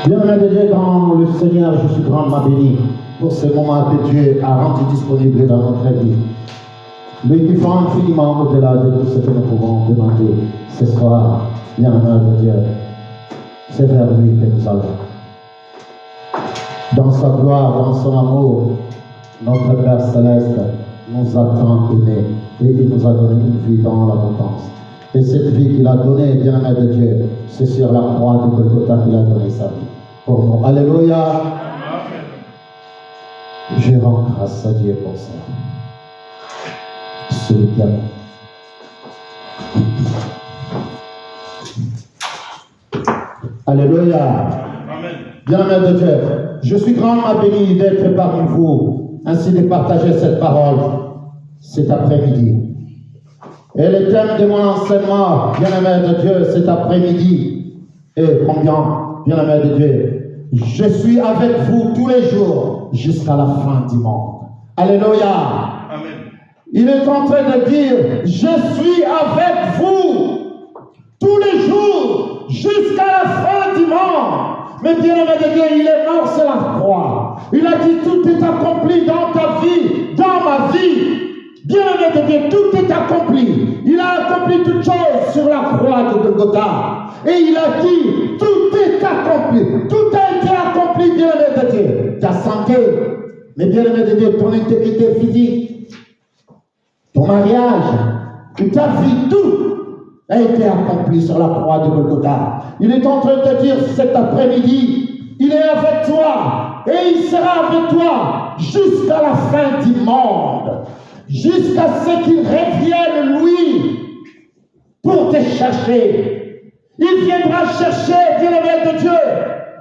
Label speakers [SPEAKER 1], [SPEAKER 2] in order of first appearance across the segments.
[SPEAKER 1] Bien-aimé de Dieu, dans le Seigneur, je suis grandement béni pour ce moment que Dieu a rendu disponible dans notre vie. Lui qui fait infiniment au-delà de tout ce que nous pouvons demander ce soir, bien-aimé de Dieu, c'est vers lui que nous allons. Dans sa gloire, dans son amour, notre Père Céleste nous a tant aimés et il nous a donné une vie dans l'abondance. Et cette vie qu'il a donnée, bien-aimé de Dieu, c'est sur la croix de Golgotha qu'il a donné sa vie pour nous. Alléluia.
[SPEAKER 2] Amen.
[SPEAKER 1] Je rends grâce à Dieu pour ça. C'est bien. Alléluia.
[SPEAKER 2] Amen.
[SPEAKER 1] Bien-aimé de Dieu, je suis grandement béni d'être parmi vous, ainsi de partager cette parole cet après-midi. Et le thème de mon enseignement, bien-aimé de Dieu, cet après-midi est combien, bien-aimé de Dieu, je suis avec vous tous les jours jusqu'à la fin du monde. Alléluia.
[SPEAKER 2] Amen.
[SPEAKER 1] Il est en train de dire, je suis avec vous tous les jours jusqu'à la fin du monde. Mais bien-aimé de Dieu, il est mort sur la croix. Il a dit, tout est accompli dans ta vie, dans ma vie. Bien-aimé de Dieu, tout est accompli. Il a accompli toutes choses sur la croix de Golgotha. Et il a dit, tout est accompli. Tout a été accompli, bien-aimé de Dieu. Ta santé, mais bien-aimé de Dieu, ton intégrité physique, ton mariage, toute ta vie, tout a été accompli sur la croix de Golgotha. Il est en train de dire cet après-midi, il est avec toi et il sera avec toi jusqu'à la fin du monde, jusqu'à ce qu'il revienne lui pour te chercher. Il viendra chercher, bien-aimé de Dieu,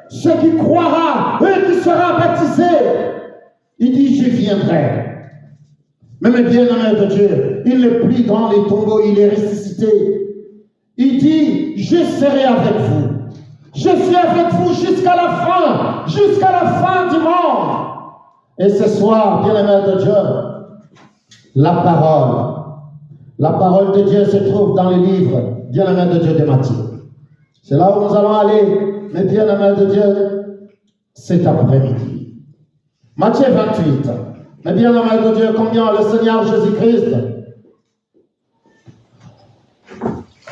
[SPEAKER 1] ceux qui croira et qui sera baptisé. Il dit, je viendrai. Mais bien-aimé de Dieu, il n'est plus dans les tombeaux, il est ressuscité. Il dit, je serai avec vous. Je suis avec vous jusqu'à la fin du monde. Et ce soir, bien-aimé de Dieu, la parole de Dieu se trouve dans le livre, bien-aimé de Dieu, de Matthieu. C'est là où nous allons aller, mais bien-aimé de Dieu, cet après-midi. Matthieu 28. Mais bien-aimé de Dieu, combien le Seigneur Jésus-Christ,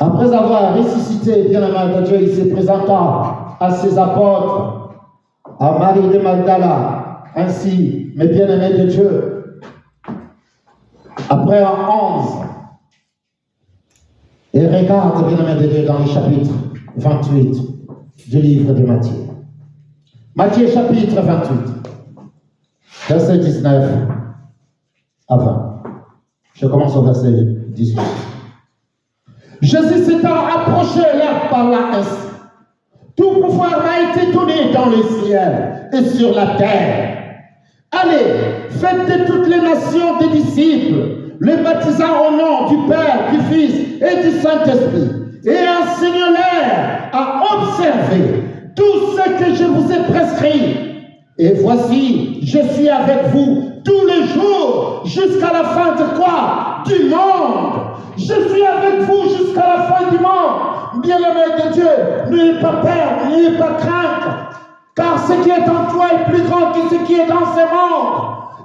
[SPEAKER 1] après avoir ressuscité, bien-aimé de Dieu, il se présenta à ses apôtres, à Marie de Magdala, ainsi, mais bien-aimé de Dieu, après en 11, et regarde, bien-aimé de Dieu, dans le chapitre 28 du livre de Matthieu. Matthieu chapitre 28, verset 19 à 20. Je commence au verset 18. Jésus s'étant approché là par là ainsi. Tout pouvoir m'a été donné dans les ciels et sur la terre. Allez, faites de toutes les nations des disciples, les baptisant au nom du Père, du Fils et du Saint-Esprit, et enseignez-leur à observer tout ce que je vous ai prescrit. Et voici, je suis avec vous tous les jours jusqu'à la fin de quoi? Du monde. Je suis avec vous jusqu'à la fin du monde. Bien-aimé de Dieu, n'ayez pas peur, n'ayez pas crainte, car ce qui est en toi est plus grand que ce qui est dans ce monde.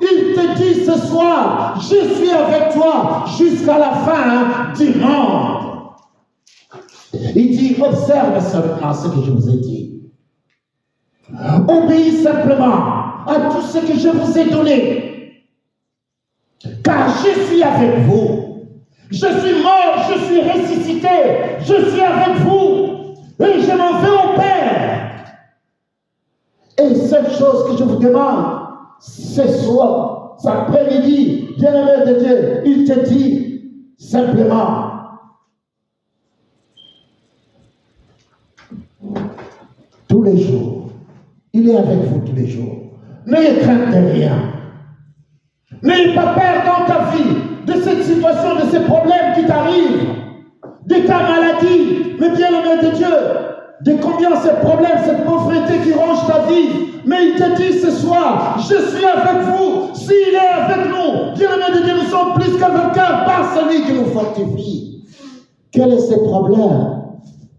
[SPEAKER 1] Il te dit ce soir, je suis avec toi jusqu'à la fin du monde. Il dit, observe seulement ce que je vous ai dit. Obéis simplement à tout ce que je vous ai donné, car je suis avec vous. Je suis mort, je suis ressuscité, je suis avec vous, et je m'en vais au Père. Et cette chose que je vous demande, ce soir, cet après-midi, bien-aimé de Dieu, il te dit simplement, tous les jours, il est avec vous tous les jours. N'ayez crainte de rien. N'ayez pas peur dans ta vie de cette situation, de ces problèmes qui t'arrivent, de ta maladie, mais bien-aimé de Dieu, de combien ces problèmes, cette pauvreté qui ronge ta vie. Mais il te dit ce soir, je suis avec vous. S'il est avec nous, bien-aimé de Dieu, nous sommes plus que vainqueurs par celui qui nous fortifie. Quel est ce problème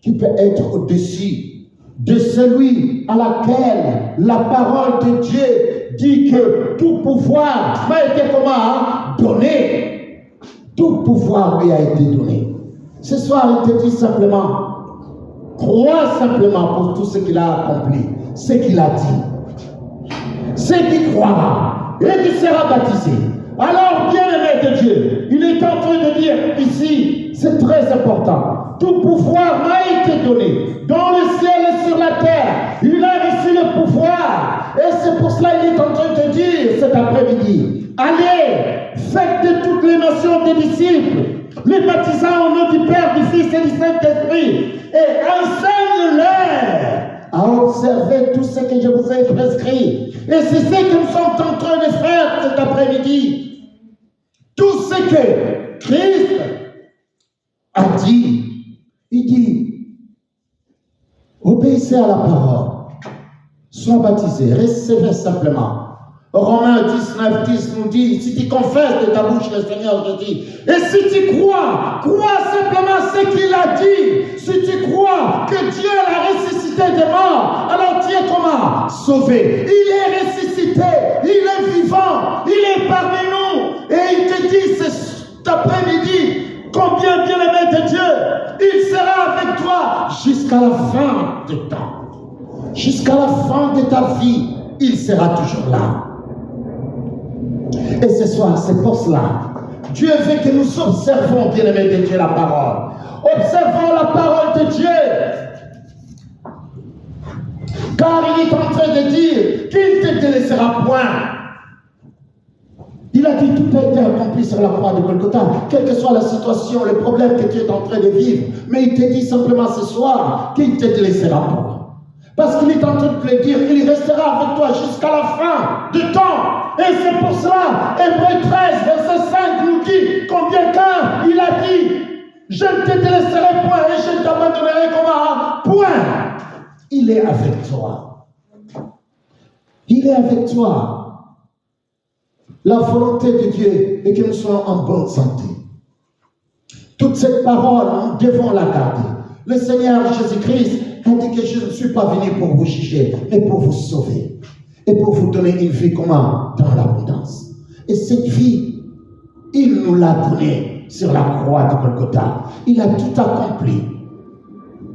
[SPEAKER 1] qui peut être au-dessus de celui à laquelle la parole de Dieu dit que tout pouvoir m'a été comment donné. Tout pouvoir lui a été donné. Ce soir, il te dit simplement, crois simplement pour tout ce qu'il a accompli, ce qu'il a dit. Ce qui croira et qui sera baptisé. Alors, bien-aimé de Dieu, il est en train de dire ici, c'est très important, tout pouvoir m'a été donné dans le ciel et sur la terre. Il a reçu le pouvoir. Et c'est pour cela qu'il est en train de dire cet après-midi, allez, faites de toutes les nations des disciples, les baptisant au nom du Père, du Fils et du Saint-Esprit, et enseigne-leur à observer tout ce que je vous ai prescrit. Et c'est ce que nous sommes en train de faire cet après-midi. Tout ce que Christ a dit, il dit, obéissez à la parole, sois baptisé, recevez simplement. Romains 19:10 nous dit, si tu confesses de ta bouche le Seigneur Jésus, et si tu crois simplement ce qu'il a dit, si tu crois que Dieu l'a ressuscité des morts, alors tu es comment? Sauvé. Il est ressuscité, il est vivant, il est parmi nous, et il te dit cet après-midi, combien bien-aimé de Dieu, il sera avec toi jusqu'à la fin du temps. Jusqu'à la fin de ta vie, il sera toujours là. Et ce soir, c'est pour cela, Dieu veut que nous observons, bien-aimé de Dieu, la parole. Observons la parole de Dieu. Car il est en train de dire qu'il ne te délaissera point. Il a dit tout a été accompli sur la croix de Golgotha, quelle que soit la situation, le problème que tu es en train de vivre. Mais il te dit simplement ce soir qu'il ne te délaissera pas. Parce qu'il est en train de te le dire, il restera avec toi jusqu'à la fin du temps. Et c'est pour cela, Hébreux 13, verset 5 nous dit combien car il a dit, je ne te délaisserai point et je ne t'abandonnerai comment? Point. Il est avec toi. Il est avec toi. La volonté de Dieu est que nous soyons en bonne santé. Toute cette parole, nous devons la garder. Le Seigneur Jésus-Christ a dit que je ne suis pas venu pour vous juger, mais pour vous sauver. Et pour vous donner une vie comment? Dans l'abondance. Et cette vie, il nous l'a donnée sur la croix de Golgotha. Il a tout accompli.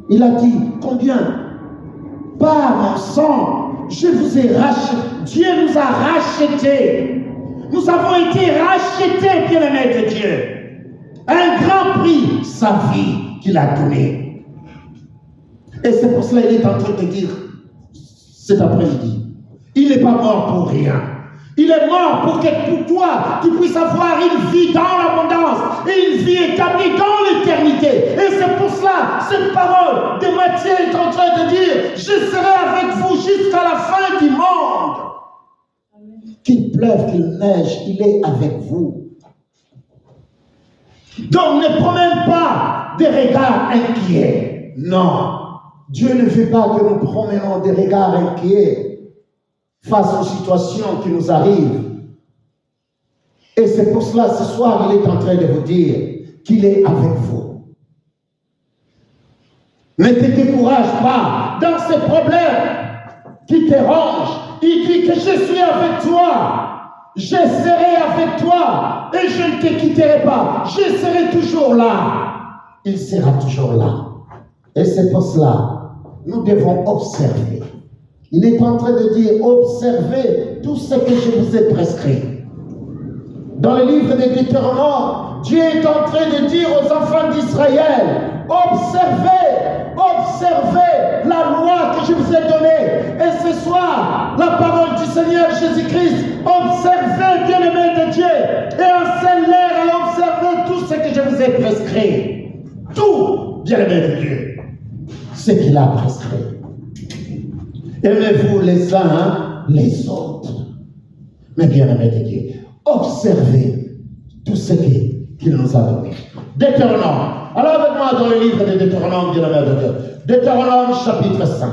[SPEAKER 1] Il a dit, combien? Par mon sang, je vous ai racheté. Dieu nous a rachetés. Nous avons été rachetés, bien-aimés de Dieu. Un grand prix, sa vie qu'il a donnée. Et c'est pour cela qu'il est en train de dire cet après-midi, il n'est pas mort pour rien. Il est mort pour que pour toi, tu puisses avoir une vie dans l'abondance et une vie établie dans l'éternité. Et c'est pour cela, cette parole de Matthieu est en train de dire, je serai avec vous jusqu'à la fin du monde. Qu'il pleuve, qu'il neige, il est avec vous. Donc ne promène pas des regards inquiets. Non. Dieu ne veut pas que nous promenions des regards inquiets face aux situations qui nous arrivent. Et c'est pour cela, ce soir, il est en train de vous dire qu'il est avec vous. Ne te décourage pas dans ces problèmes qui te rongent. Il dit que je suis avec toi. Je serai avec toi et je ne te quitterai pas. Je serai toujours là. Il sera toujours là. Et c'est pour cela nous devons observer. Il est en train de dire, observez tout ce que je vous ai prescrit. Dans le livre de Deutéronome, Dieu est en train de dire aux enfants d'Israël, observez la loi que je vous ai donnée. Et ce soir, la parole du Seigneur Jésus-Christ, observez, bien-aimés de Dieu, et enseignez-leur à observer tout ce que je vous ai prescrit. Tout, bien-aimés de Dieu. Ce qu'il a prescrit. Aimez-vous les uns les autres. Mais bien-aimés de Dieu, observez tout ce qu'il nous a donné. Deutéronome. Alors avec moi dans le livre de Deutéronome, bien-aimés de Dieu. Deutéronome chapitre 5.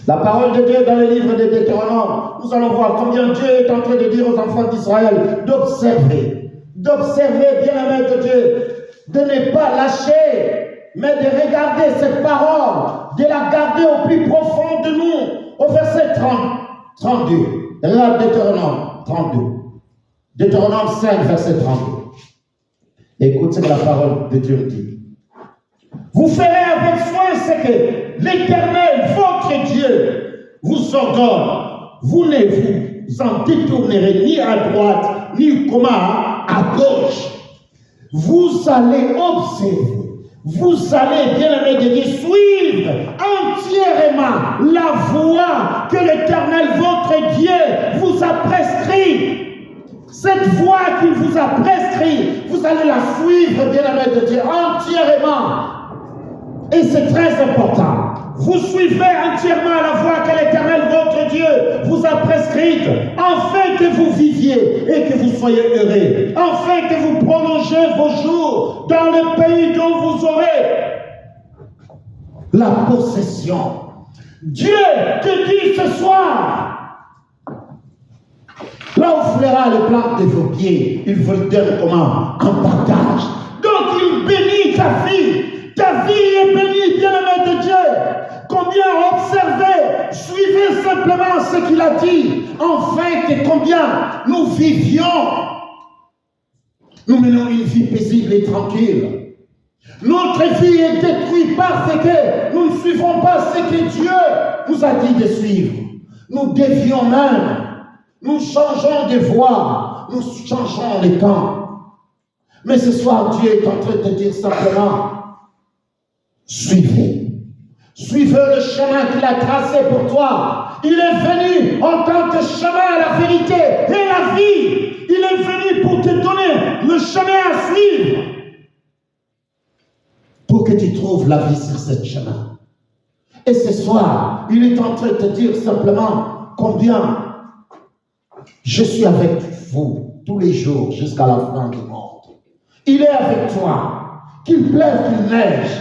[SPEAKER 1] La parole de Dieu dans le livre de Deutéronome, nous allons voir combien Dieu est en train de dire aux enfants d'Israël d'observer, bien-aimés de Dieu, de ne pas lâcher mais de regarder cette parole, de la garder au plus profond de nous. Au verset 32. Regarde Deutéronome 32. Deutéronome 5, verset 32. Écoute ce que la parole de Dieu dit. Vous ferez avec soin ce que l'Éternel, votre Dieu, vous ordonne. Vous ne vous en détournerez ni à droite, ni à gauche. Vous allez observer. Vous allez, bien-aimé de Dieu, suivre entièrement la voie que l'Éternel, votre Dieu, vous a prescrite. Cette voie qu'il vous a prescrite, vous allez la suivre, bien-aimé de Dieu, entièrement. Et c'est très important. Vous suivrez entièrement la voie que l'Éternel, votre Dieu, vous a prescrite, afin que vous viviez et que vous soyez heureux, afin que vous prolongez vos jours dans le pays dont vous aurez la possession. Dieu te dit ce soir, là où fleura les plantes de vos pieds, il vous le donne comment? En partage. Donc il bénit ta vie. Ta vie est bénie, bien-aimé de Dieu. Combien observez, suivez simplement ce qu'il a dit, afin que combien nous vivions. Nous menons une vie paisible et tranquille. Notre vie est détruite parce que nous ne suivons pas ce que Dieu nous a dit de suivre. Nous dévions même. Nous changeons de voie. Nous changeons les temps. Mais ce soir, Dieu est en train de dire simplement, suivez. Suivez le chemin qu'il a tracé pour toi. Il est venu en tant que chemin, la vérité et la vie. Il est venu pour te donner le chemin à suivre. Pour que tu trouves la vie sur ce chemin. Et ce soir, il est en train de te dire simplement combien je suis avec vous tous les jours jusqu'à la fin du monde. Il est avec toi. Qu'il pleuve, qu'il neige.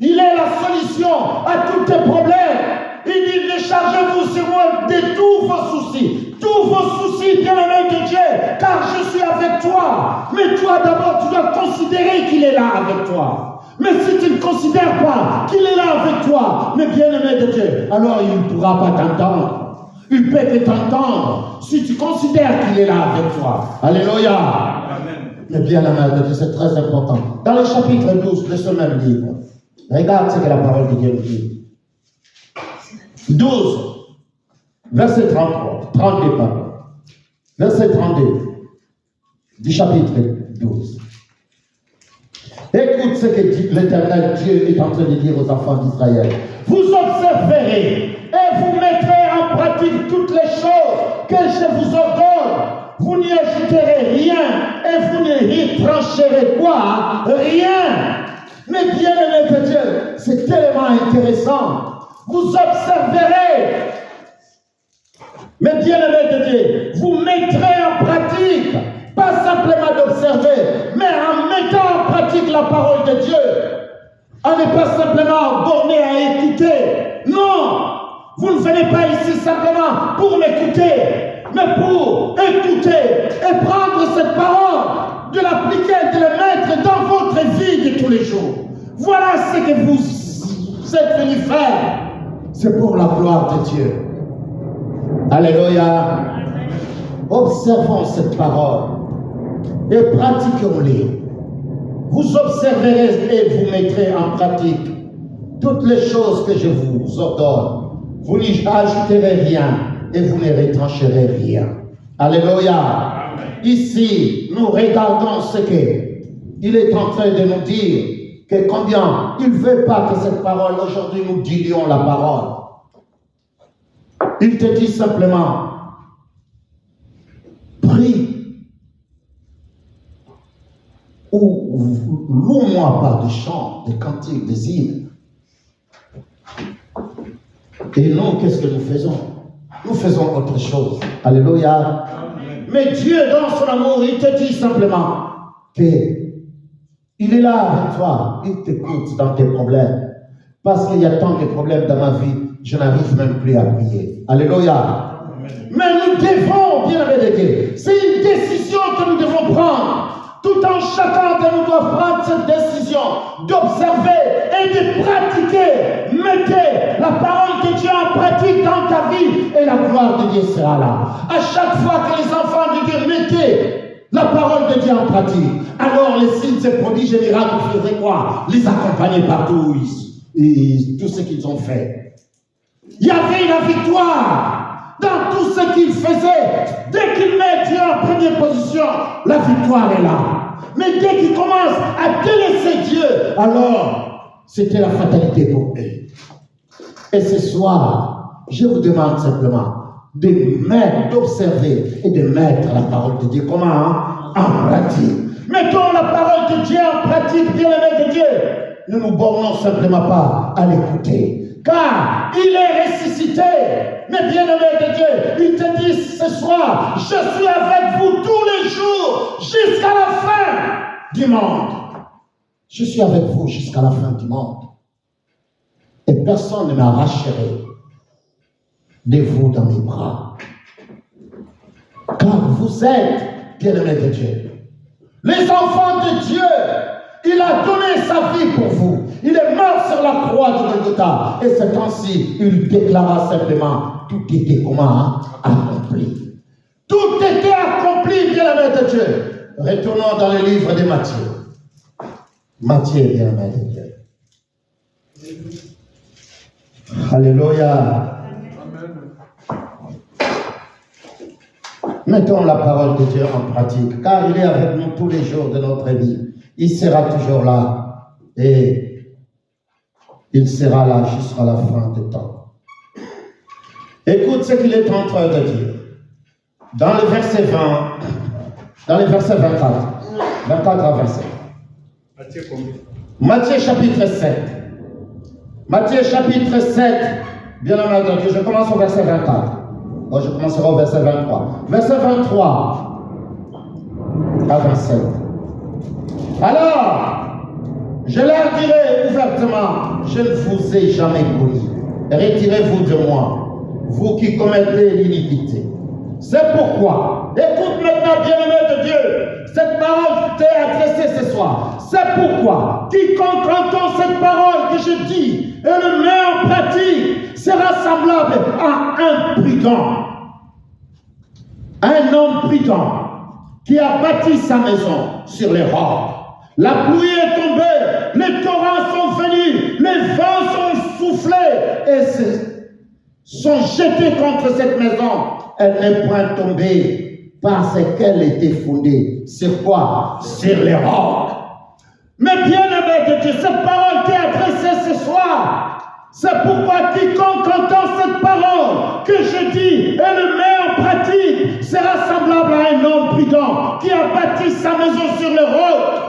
[SPEAKER 1] Il est la solution à tous tes problèmes. Il dit, déchargez-vous sur moi de tous vos soucis. Tous vos soucis, bien-aimé de Dieu, car je suis avec toi. Mais toi, d'abord, tu dois considérer qu'il est là avec toi. Mais si tu ne considères pas qu'il est là avec toi, mais bien-aimé de Dieu, alors il ne pourra pas t'entendre. Il peut que t'entendre si tu considères qu'il est là avec toi. Alléluia. Amen. Mais bien-aimé de Dieu, c'est très important. Dans le chapitre 12 de ce même livre, regarde ce que la parole de Dieu dit. 12, verset 33, 32, pardon. Verset 32 du chapitre 12. Écoute ce que dit l'Éternel Dieu est en train de dire aux enfants d'Israël. Vous observerez et vous mettrez en pratique toutes les choses que je vous ordonne. Vous n'y ajouterez rien et vous n'y retrancherez quoi? Rien. Mais bien-aimé de Dieu, c'est tellement intéressant. Vous observerez. Mais bien-aimé de Dieu, vous mettrez en pratique. Pas simplement d'observer, mais en mettant en pratique la parole de Dieu. On n'est pas simplement borné à écouter. Non, vous ne venez pas ici simplement pour m'écouter, mais pour écouter et prendre cette parole, de l'appliquer, de la mettre dans votre vie de tous les jours. Voilà ce que vous êtes venus faire. C'est pour la gloire de Dieu. Alléluia. Observons cette parole et pratiquons-les. Vous observerez et vous mettrez en pratique toutes les choses que je vous ordonne. Vous n'y ajouterez rien et vous ne retrancherez rien. Alléluia. Ici, nous regardons ce qu'il est en train de nous dire, que combien il ne veut pas que cette parole, aujourd'hui, nous disions la parole. Il te dit simplement, prie ou loue-moi par des chants, des cantiques, des hymnes. Et nous, qu'est-ce que nous faisons? Nous faisons autre chose. Alléluia. Amen. Mais Dieu, dans son amour, il te dit simplement qu'il est là avec toi. Il t'écoute dans tes problèmes. Parce qu'il y a tant de problèmes dans ma vie, je n'arrive même plus à prier. Alléluia. Amen. Mais nous devons, bien aimé de Dieu, c'est une décision que nous devons prendre. Tout un chacun de nous doit prendre cette décision d'observer et de pratiquer. Mettez la parole de Dieu en pratique dans ta vie et la gloire de Dieu sera là. À chaque fois que les enfants de Dieu mettaient la parole de Dieu en pratique, alors les signes, ces prodiges et miracles faisaient quoi? Les accompagner partout et tout ce qu'ils ont fait. Il y avait la victoire dans tout ce qu'ils faisaient. Dès qu'ils mettent Dieu en première position, la victoire est là. Mais dès qu'ils commencent à délaisser Dieu, alors c'était la fatalité pour eux. Et ce soir, je vous demande simplement d'observer et de mettre la parole de Dieu comment en pratique. Mettons la parole de Dieu en pratique, bien-aimés de Dieu. Ne nous bornons simplement pas à l'écouter. Car il est ressuscité. Mais bien-aimé de Dieu, il te dit ce soir, je suis avec vous tous les jours jusqu'à la fin du monde. Je suis avec vous jusqu'à la fin du monde. Et personne ne m'arracherait de vous dans mes bras. Car vous êtes, bien-aimé de Dieu, les enfants de Dieu. Il a donné sa vie pour vous. Il est mort sur la croix de Golgotha. Et c'est ainsi, il déclara simplement, tout était comment accompli. Tout était accompli, bien-aimé de Dieu. Retournons dans le livre de Matthieu. Matthieu, bien-aimé de Dieu. Alléluia. Mettons la parole de Dieu en pratique, car il est avec nous tous les jours de notre vie. Il sera toujours là et il sera là jusqu'à la fin du temps. Écoute ce qu'il est en train de dire. Dans le verset 20, dans le verset 24 à 27. Matthieu chapitre 7. Matthieu chapitre 7, bien aimé de Dieu, je commence au verset 24. Bon, je commencerai au verset 23. Verset 23 à 27. Alors, je leur dirai ouvertement, je ne vous ai jamais connu. Retirez-vous de moi, vous qui commettez l'iniquité. C'est pourquoi, écoute maintenant, bien-aimé de Dieu, cette parole t'est adressée ce soir. C'est pourquoi, quiconque entend cette parole que je dis et le met en pratique sera semblable à un prudent. Un homme prudent qui a bâti sa maison sur les rocs. La pluie est tombée, les torrents sont venus, les vents sont soufflés et sont jetés contre cette maison. Elle n'est point tombée parce qu'elle était fondée sur quoi? Sur les rocs. Mais bien aimé de Dieu, cette parole qui est adressée ce soir, c'est pourquoi quiconque entend cette parole que je dis et le met en pratique sera semblable à un homme prudent qui a bâti sa maison sur les rocs.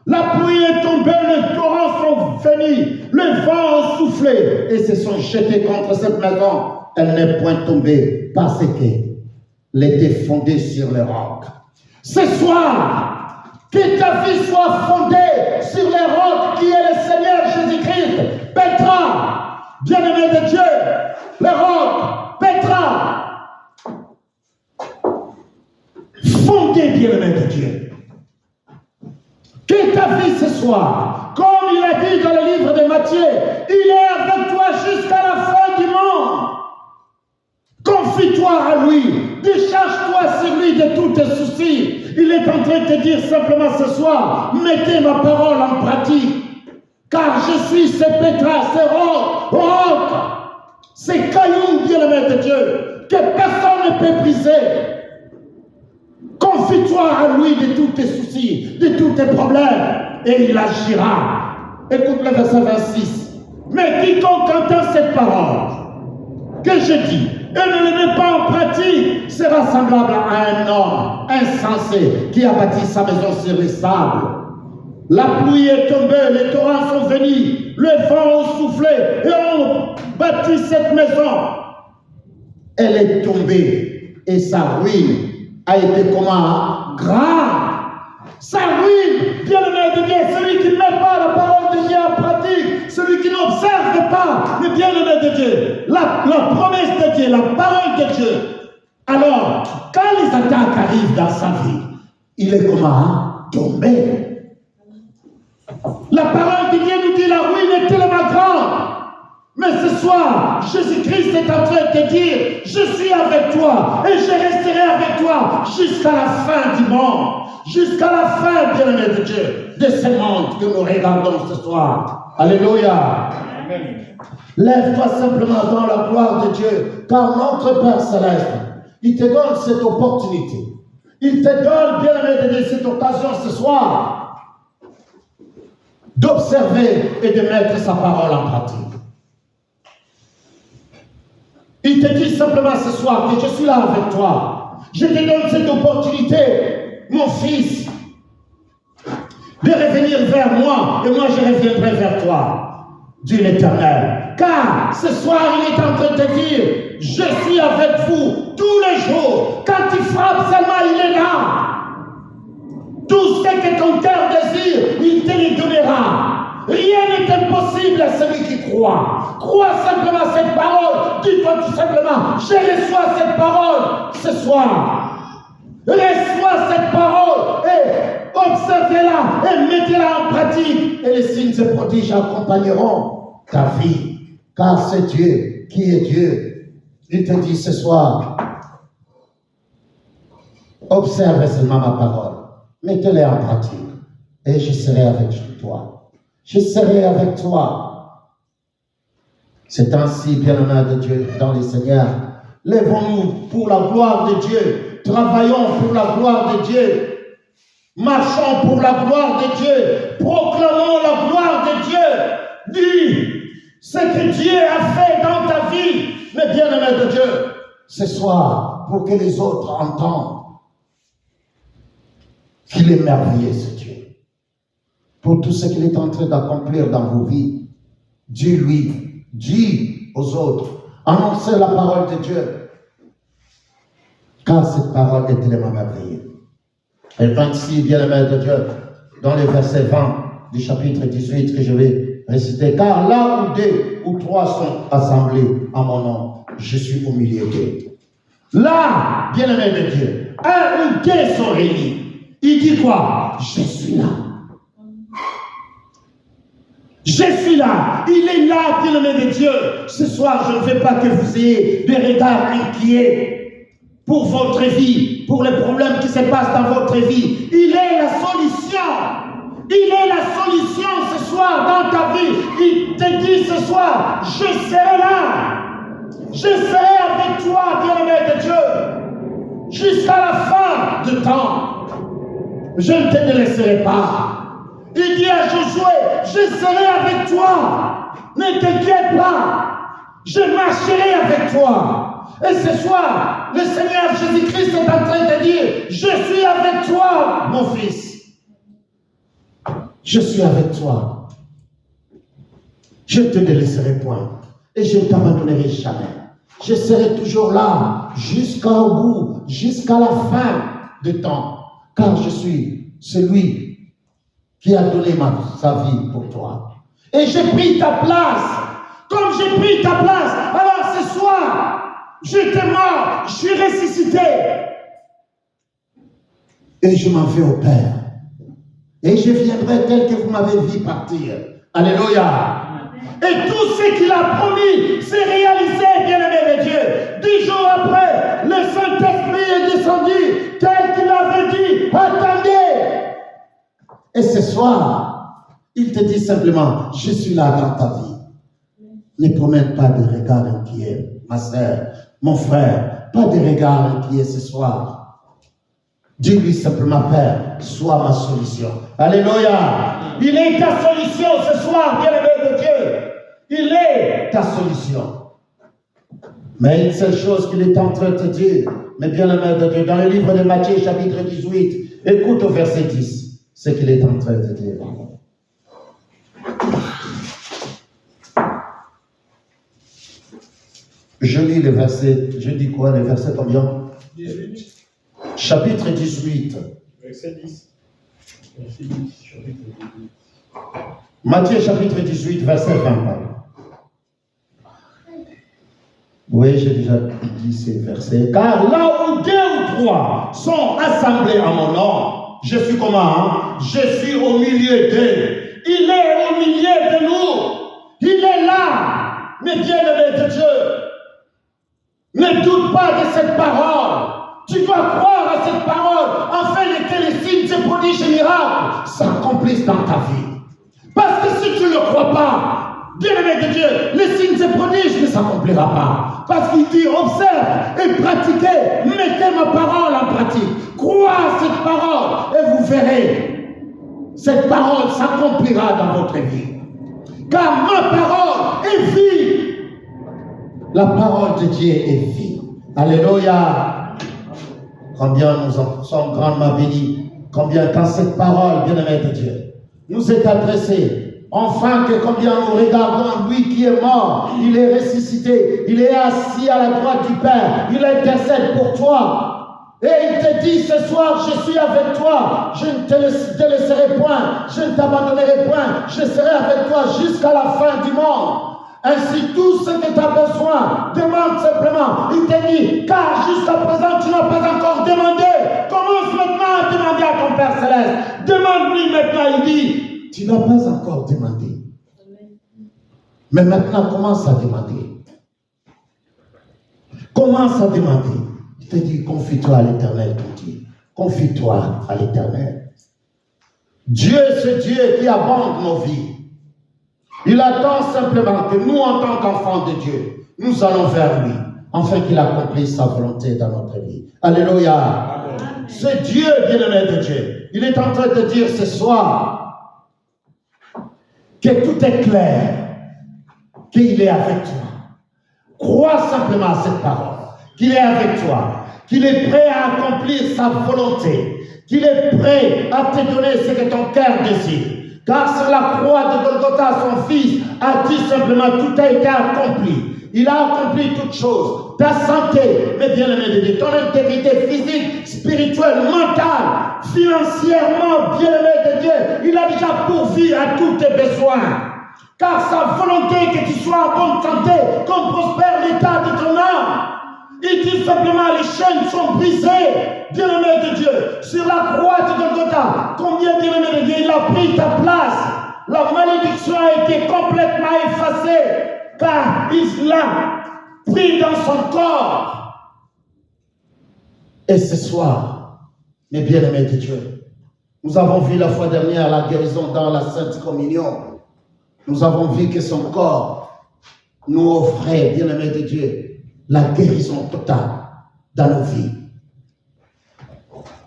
[SPEAKER 1] La pluie est tombée, les torrents sont venus, les vents ont soufflé et se sont jetés contre cette maison. Elle n'est point tombée parce qu'elle était fondée sur les rocs. Ce soir, que ta vie soit fondée sur les rocs qui est le Seigneur Jésus-Christ. Petra, bien-aimé de Dieu, les rocs, Petra, fondée, bien-aimé de Dieu. Que ta vie ce soir, comme il a dit dans le livre de Matthieu, il est avec toi jusqu'à la fin du monde. Confie-toi à lui, décharge-toi sur lui de tous tes soucis. Il est en train de te dire simplement ce soir, mettez ma parole en pratique. Car je suis ces pétras, ces rocs, ces cailloux, bien-aimé de Dieu, que personne ne peut briser. Confie-toi à lui de tous tes soucis, de tous tes problèmes, et il agira. Écoute le verset 26. Mais quiconque entend cette parole que je dis, et ne le met pas en pratique, sera semblable à un homme insensé qui a bâti sa maison sur les sables. La pluie est tombée, les torrents sont venus, les vents ont soufflé et ont bâti cette maison. Elle est tombée et sa ruine a été comment? Grande. Sa ruine, bien-aimé de Dieu, celui qui ne met pas la parole de Dieu en pratique, celui qui n'observe pas le bien-aimé de Dieu, la promesse de Dieu, la parole de Dieu. Alors, quand les attaques arrivent dans sa vie, il est comment? tomber. La parole de Dieu nous dit la ruine est tellement grande. Mais ce soir, Jésus-Christ est en train de te dire, je suis avec toi et je resterai avec toi jusqu'à la fin du monde. Jusqu'à la fin, bien-aimé de Dieu, de ce monde que nous regardons ce soir. Alléluia.
[SPEAKER 2] Amen.
[SPEAKER 1] Lève-toi simplement dans la gloire de Dieu, car notre Père Céleste, il te donne cette opportunité. Il te donne, bien-aimé de Dieu, cette occasion ce soir d'observer et de mettre sa parole en pratique. Il te dit simplement ce soir que je suis là avec toi. Je te donne cette opportunité, mon fils, de revenir vers moi et moi je reviendrai vers toi, dit l'Éternel. Car ce soir il est en train de te dire, je suis avec vous tous les jours. Quand tu frappes seulement, il est là. Tout ce que ton cœur désire, il te le donnera. Rien n'est impossible à celui qui croit. Crois simplement cette parole. Dis-toi tout simplement, je reçois cette parole ce soir. Reçois cette parole et observez-la et mettez-la en pratique. Et les signes et prodiges accompagneront ta vie. Car c'est Dieu qui est Dieu. Il te dit ce soir, observe seulement ma parole. Mettez-la en pratique. Et je serai avec toi. Je serai avec toi. C'est ainsi, bien-aimés de Dieu, dans les Seigneurs. Lèvons-nous pour la gloire de Dieu. Travaillons pour la gloire de Dieu. Marchons pour la gloire de Dieu. Proclamons la gloire de Dieu. Dis ce que Dieu a fait dans ta vie, mes bien-aimés de Dieu, ce soir, pour que les autres entendent qu'il est merveilleux, ce Dieu. Pour tout ce qu'il est en train d'accomplir dans vos vies, dis-lui, dis aux autres, annoncez la parole de Dieu, car cette parole est tellement merveilleuse. Et 26, bien-aimés de Dieu, dans les versets 20 du chapitre 18 que je vais réciter, car là où 2 ou 3 sont assemblés à mon nom, je suis au milieu d'eux. Là, bien-aimés de Dieu, 1 ou 2 sont réunis. Il dit quoi? Je suis là. Je suis là. Il est là, bien-aimé de Dieu. Ce soir, je ne veux pas que vous ayez des regards inquiets pour votre vie, pour les problèmes qui se passent dans votre vie. Il est la solution. Il est la solution ce soir dans ta vie. Il te dit ce soir, je serai là. Je serai avec toi, bien-aimé de Dieu, jusqu'à la fin du temps. Je ne te délaisserai pas. Il dit à Josué, je serai avec toi. Ne t'inquiète pas. Je marcherai avec toi. Et ce soir, le Seigneur Jésus-Christ est en train de dire, je suis avec toi, mon fils. Je suis avec toi. Je ne te délaisserai point. Et je ne t'abandonnerai jamais. Je serai toujours là, jusqu'au bout, jusqu'à la fin du temps. Car je suis celui qui a donné sa vie pour toi. Et j'ai pris ta place. Comme j'ai pris ta place, alors ce soir, j'étais mort, je suis ressuscité. Et je m'en vais au Père. Et je viendrai tel que vous m'avez vu partir. Alléluia. Et tout ce qu'il a promis s'est réalisé, bien-aimé de Dieu. 10 jours après, le Saint-Esprit est descendu, tel qu'il avait dit. Attendez. Et ce soir, il te dit simplement, je suis là dans ta vie. Ne promène pas de regard inquiet, ma sœur, mon frère, pas de regard inquiet ce soir. Dis-lui simplement, Père, sois ma solution. Alléluia. Il est ta solution ce soir, bien-aimé de Dieu. Il est ta solution. Mais une seule chose qu'il est en train de te dire, mes bien-aimés de Dieu, dans le livre de Matthieu, chapitre 18, écoute au verset 10, ce qu'il est en train de dire. Je lis le verset, je dis quoi, le verset combien?
[SPEAKER 2] 18.
[SPEAKER 1] Chapitre 18.
[SPEAKER 2] Verset 10. Verset 10, chapitre 18.
[SPEAKER 1] Matthieu chapitre 18, verset 20. Oui, j'ai déjà dit ces versets. Car là où 2 ou 3 sont assemblés à mon nom, Je suis comment hein? Je suis au milieu d'eux. Il est au milieu de nous. Il est là. Mais bien-aimé de Dieu, ne doute pas de cette parole. Tu dois croire à cette parole afin que les signes, les prodiges et miracles s'accomplissent dans ta vie. Parce que si tu ne le crois pas, bien-aimé de Dieu, les signes et prodiges ne s'accomplira pas. Parce qu'il dit, observe et pratiquez, mettez ma parole en pratique. Crois à cette parole et vous verrez. Cette parole s'accomplira dans votre vie. Car ma parole est vie. La parole de Dieu est vie. Alléluia. Combien nous en sommes grandement bénis. Combien quand cette parole, bien-aimé de Dieu, nous est adressée. Enfin que combien nous regardons lui qui est mort, il est ressuscité, il est assis à la droite du Père, il intercède pour toi. Et il te dit ce soir, je suis avec toi, je ne te laisserai point, je ne t'abandonnerai point, je serai avec toi jusqu'à la fin du monde. Ainsi, tout ce que tu as besoin, demande simplement. Il te dit, car jusqu'à présent, tu n'as pas encore demandé. Commence maintenant à demander à ton Père Céleste. Demande-lui maintenant, il dit, tu n'as pas encore demandé. Mais maintenant, commence à demander. Commence à demander. Il te dit, confie-toi à l'Éternel, ton Dieu. Confie-toi à l'Éternel. Dieu, c'est Dieu qui abonde nos vies. Il attend simplement que nous, en tant qu'enfants de Dieu, nous allons vers lui, afin qu'il accomplisse sa volonté dans notre vie. Alléluia. C'est Dieu, bien-aimé de Dieu. Il est en train de dire ce soir que tout est clair, qu'il est avec toi. Crois simplement à cette parole, qu'il est avec toi, qu'il est prêt à accomplir sa volonté, qu'il est prêt à te donner ce que ton cœur désire. Car sur la croix de Golgotha, son fils a dit simplement, tout a été accompli. Il a accompli toutes choses. Ta santé, mes bien-aimés de Dieu, ton intégrité physique, spirituelle, mentale, financièrement, bien-aimé de Dieu, il a déjà pourvu à tous tes besoins. Car sa volonté est que tu sois en bonne santé, qu'on prospère l'état de ton âme. Il dit simplement, les chaînes sont brisées, bien-aimé de Dieu, sur la croix de Golgotha. Combien, bien-aimé de Dieu, il a pris ta place. La malédiction a été complètement effacée, car il l'a pris dans son corps. Et ce soir, mes bien-aimés de Dieu, nous avons vu la fois dernière la guérison dans la Sainte Communion. Nous avons vu que son corps nous offrait, bien-aimés de Dieu, la guérison totale dans nos vies.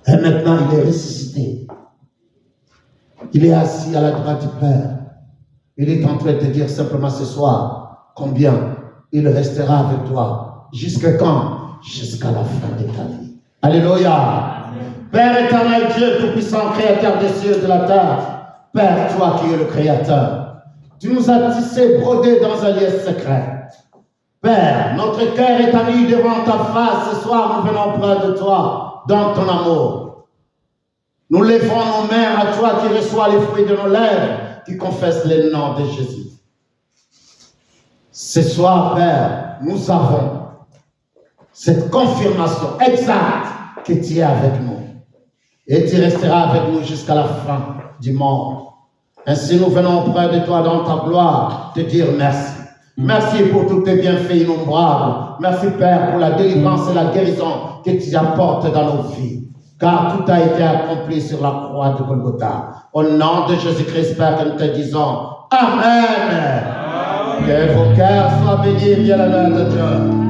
[SPEAKER 1] Et maintenant, il est ressuscité. Il est assis à la droite du Père. Il est en train de dire simplement ce soir combien il restera avec toi. Jusqu'à quand? Jusqu'à la fin de ta vie. Alléluia. Père éternel, Dieu tout-puissant, créateur des cieux et de la terre. Père, toi qui es le créateur, tu nous as tissé, brodé dans un lieu secret. Père, notre cœur est ami devant ta face. Ce soir, nous venons près de toi, dans ton amour. Nous levons nos mains à toi qui reçois les fruits de nos lèvres, qui confessent le nom de Jésus. Ce soir, Père, nous avons cette confirmation exacte que tu es avec nous. Et tu resteras avec nous jusqu'à la fin du monde. Ainsi, nous venons près de toi dans ta gloire, te dire merci. Merci pour tous tes bienfaits innombrables. Merci, Père, pour la délivrance et la guérison que tu apportes dans nos vies. Car tout a été accompli sur la croix de Golgotha. Au nom de Jésus-Christ, Père, que nous te disons Amen. Que vos cœurs soient bénis, bien-aimés de Dieu.